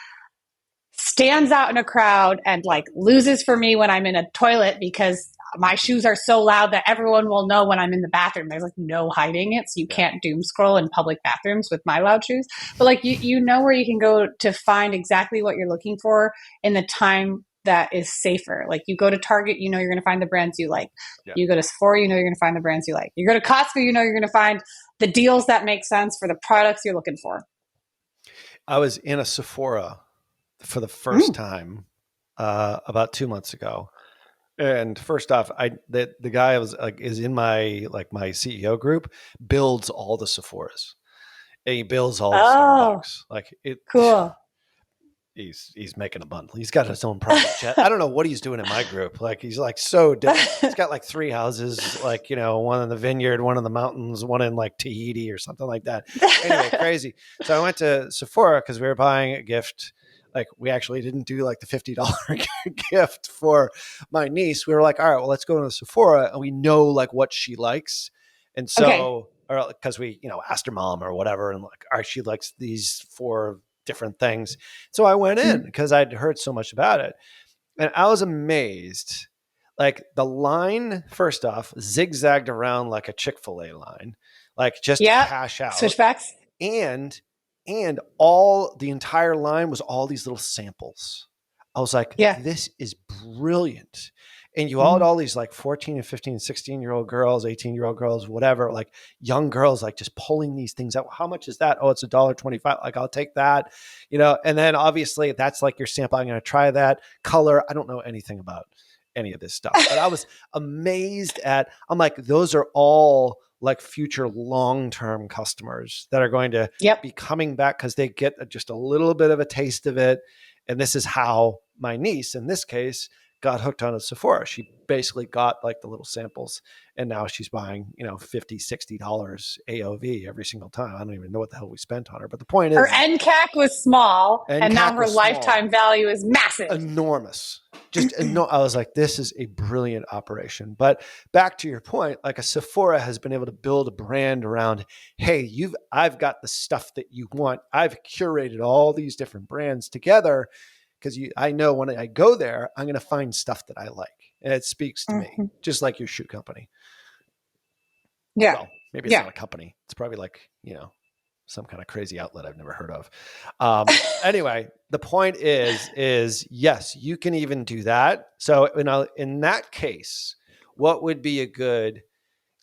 stands out in a crowd, and like loses for me when I'm in a toilet because my shoes are so loud that everyone will know when I'm in the bathroom. There's like no hiding it. So you Yeah. can't doom scroll in public bathrooms with my loud shoes. But like you know where you can go to find exactly what you're looking for in the time that is safer. Like you go to Target, you know you're going to find the brands you like. Yeah. You go to Sephora, you know you're going to find the brands you like. You go to Costco, you know you're going to find the deals that make sense for the products you're looking for. I was in a Sephora for the first Mm. time about 2 months ago. And first off, the guy was like is in my my CEO group, builds all the Sephoras. And he builds all the Oh, Starbucks. Like it cool. he's making a bundle. He's got his own private jet. I don't know what he's doing in my group. Like he's like so he's got like 3 houses, like, one in the vineyard, one in the mountains, one in like Tahiti or something like that. Anyway, crazy. So I went to Sephora because we were buying a gift. Like we actually didn't do like the $50 gift for my niece. We were like, all right, well, let's go to Sephora and we know like what she likes. And Okay. so, or because we, asked her mom or whatever, and like, all right, she likes these 4 different things. So I went in Mm. because I'd heard so much about it. And I was amazed. Like the line, first off, zigzagged around like a Chick-fil-A line, like just to Yep. cash out. Switchbacks. And all the entire line was all these little samples. I was like, Yeah. this is brilliant. And you all had Mhm. all these like 14 and 15, 16-year-old girls, 18-year-old girls, whatever, like young girls, like just pulling these things out. How much is that? Oh, it's $1.25. Like, I'll take that, and then obviously that's like your sample. I'm going to try that color. I don't know anything about any of this stuff, but I was amazed I'm like, those are all like future long-term customers that are going to Yep. be coming back because they get just a little bit of a taste of it. And this is how my niece, in this case, got hooked on a Sephora. She basically got like the little samples and now she's buying, $50, $60 AOV every single time. I don't even know what the hell we spent on her. But the point Her is, NCAC was small, and now NCAC her was small, lifetime value is massive. enormous. I was like, this is a brilliant operation. But back to your point, like a Sephora has been able to build a brand around, hey, I've got the stuff that you want. I've curated all these different brands together because I know when I go there, I'm going to find stuff that I like. And it speaks to me, Mhm. just like your shoe company. Yeah. Well, maybe it's Yeah. not a company. It's probably like, some kind of crazy outlet I've never heard of. Anyway, the point is yes, you can even do that. So in that case, what would be a good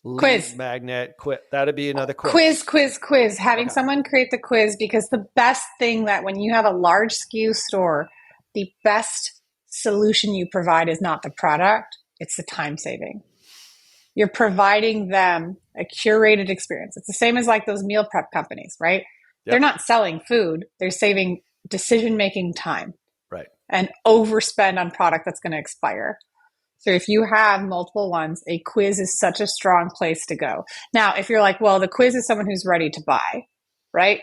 lead Quiz. magnet? That'd be another quiz. Quiz. Having Okay. someone create the quiz, because the best thing that when you have a large SKU store, the best solution you provide is not the product, it's the time saving. You're providing them a curated experience. It's the same as like those meal prep companies, right? They're Yep. not selling food, they're saving decision making time Right. and overspend on product that's going to expire. So if you have multiple ones, a quiz is such a strong place to go. Now, if you're like, well, the quiz is someone who's ready to buy, right?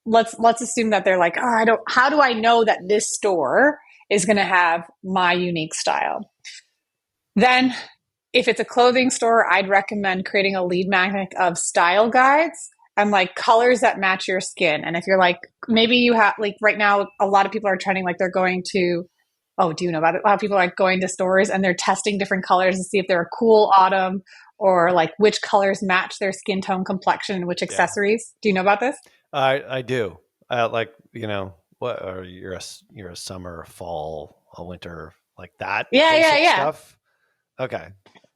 Let's assume that they're like, how do I know that this store is going to have my unique style? Then if it's a clothing store, I'd recommend creating a lead magnet of style guides and like colors that match your skin. And if you're like, maybe you have like right now, a lot of people are trending like they're going to, oh, do you know about it? A lot of people are like going to stores and they're testing different colors to see if they're a cool autumn or like which colors match their skin tone, complexion, and which Yeah. accessories. Do you know about this? I do. Like, what are you're a summer, fall, a winter, like that basic Yeah. stuff. Okay.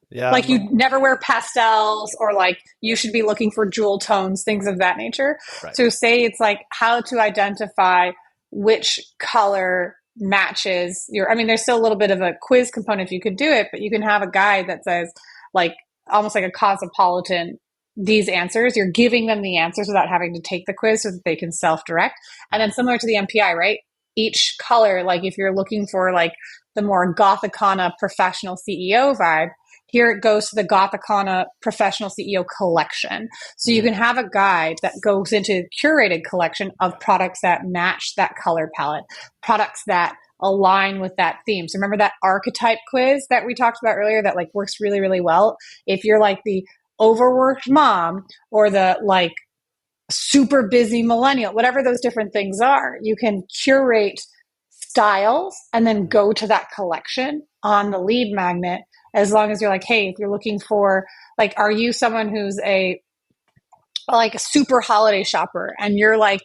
Yeah. Like you never wear pastels or like you should be looking for jewel tones, things of that nature. Right. So say it's like how to identify which color matches your, I mean, there's still a little bit of a quiz component if you could do it, but you can have a guide that says like almost like a cosmopolitan, these answers. You're giving them the answers without having to take the quiz so that they can self-direct. And then similar to the MPI, right? Each color, like if you're looking for like the more Gothicana professional CEO vibe, here it goes to the Gothicana Professional CEO collection. So you can have a guide that goes into a curated collection of products that match that color palette, products that align with that theme. So remember that archetype quiz that we talked about earlier that like works really, really well? If you're like the overworked mom or the like super busy millennial, whatever those different things are, you can curate styles and then go to that collection on the lead magnet. As long as you're like, hey, if you're looking for like, are you someone who's a like a super holiday shopper and you're like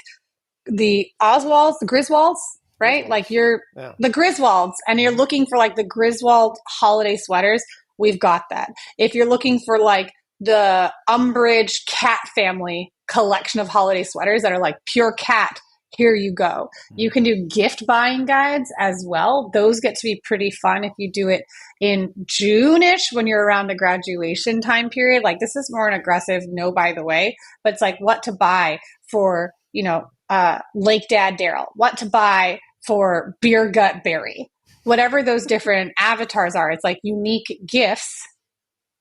the Oswalds, the Griswolds, right? Like you're the Griswolds and you're looking for like the Griswold holiday sweaters, we've got that. If you're looking for like the Umbridge cat family collection of holiday sweaters that are like pure cat, here you go. You can do gift buying guides as well. Those get to be pretty fun if you do it in June-ish when you're around the graduation time period. Like this is more an aggressive no, by the way, but it's like what to buy for, you know, Lake Dad Daryl, what to buy for Beer Gut Barry, whatever those different avatars are. It's like unique gifts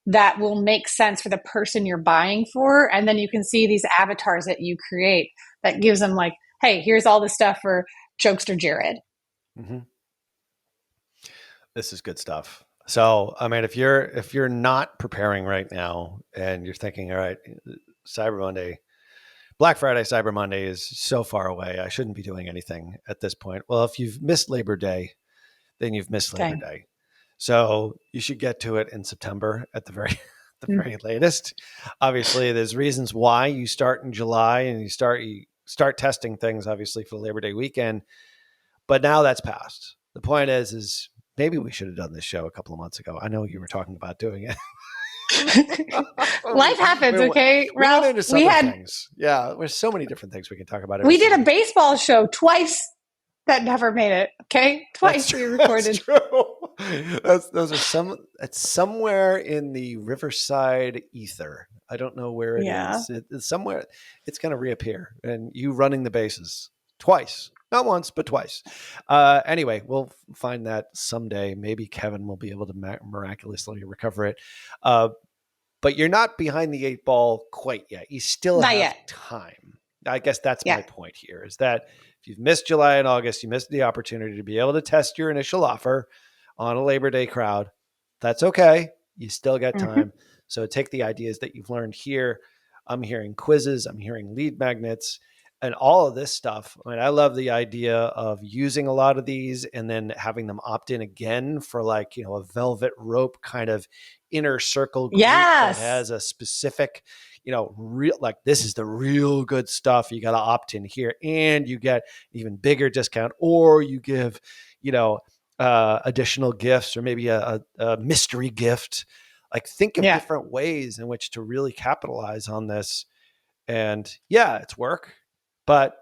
that will make sense for the person you're buying for. And then you can see these avatars that you create that gives them like, hey, here's all the stuff for Jokester Jared. Mm-hmm. This is good stuff. So, I mean, if you're not preparing right now and you're thinking, all right, Cyber Monday, Black Friday, Cyber Monday is so far away, I shouldn't be doing anything at this point. Well, if you've missed Labor Day, then you've missed Labor Day. So you should get to it in September at the very latest. Obviously, there's reasons why you start in July and you start testing things, obviously, for the Labor Day weekend. But now that's passed. The point is maybe we should have done this show a couple of months ago. I know you were talking about doing it. Life happens, okay, Ralph? We went into things. Yeah, there's so many different things we can talk about. We did a baseball show twice that never made it. Okay, twice we recorded. That's true. Those are some. It's somewhere in the Riverside ether. I don't know where it is. It's somewhere. It's going to reappear, and you running the bases twice. Not once, but twice. Anyway, we'll find that someday. Maybe Kevin will be able to miraculously recover it. But you're not behind the 8 ball quite yet. You still have time. I guess that's my point here, is that if you've missed July and August, you missed the opportunity to be able to test your initial offer on a Labor Day crowd. That's okay. You still got time. So take the ideas that you've learned here. I'm hearing quizzes. I'm hearing lead magnets. And all of this stuff. I mean, I love the idea of using a lot of these and then having them opt in again for like, you know, a velvet rope kind of inner circle group that has a specific, you know, real, like this is the real good stuff. You got to opt in here and you get even bigger discount, or you give, you know, additional gifts or maybe a mystery gift. Like think of different ways in which to really capitalize on this. And it's work. But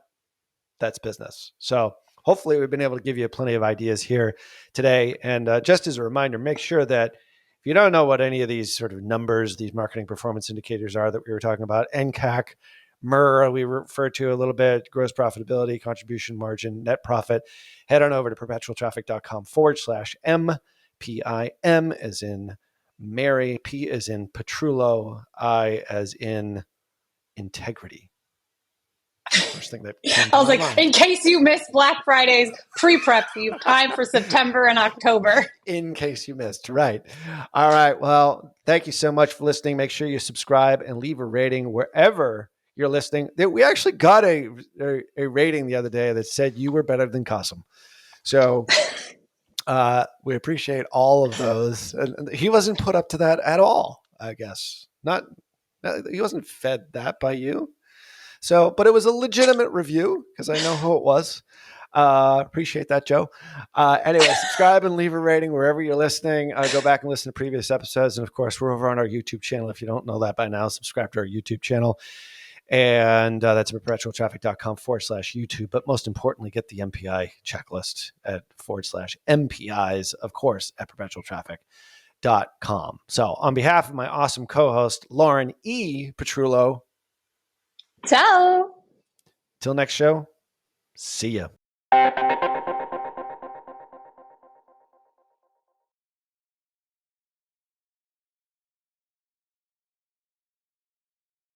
that's business. So hopefully we've been able to give you plenty of ideas here today. And just as a reminder, make sure that if you don't know what any of these sort of numbers, these marketing performance indicators are that we were talking about, NCAC, MER, we referred to a little bit, gross profitability, contribution margin, net profit, head on over to perpetualtraffic.com/MPIM as in Mary, P as in Petrullo, I as in integrity. First thing that I was like, mind. In case you missed Black Friday's pre-prep, you have time for September and October. In case you missed, right. All right. Well, thank you so much for listening. Make sure you subscribe and leave a rating wherever you're listening. We actually got a rating the other day that said you were better than Qasim. So we appreciate all of those. And he wasn't put up to that at all, I guess. He wasn't fed that by you. So, but it was a legitimate review because I know who it was. Appreciate that, Joe. Anyway, subscribe and leave a rating wherever you're listening. Go back and listen to previous episodes. And of course, we're over on our YouTube channel. If you don't know that by now, subscribe to our YouTube channel. And that's perpetualtraffic.com/YouTube. But most importantly, get the MPI checklist at /MPIs, of course, at perpetualtraffic.com. So on behalf of my awesome co-host, Lauren E. Petrullo, ciao. Till next show, see ya.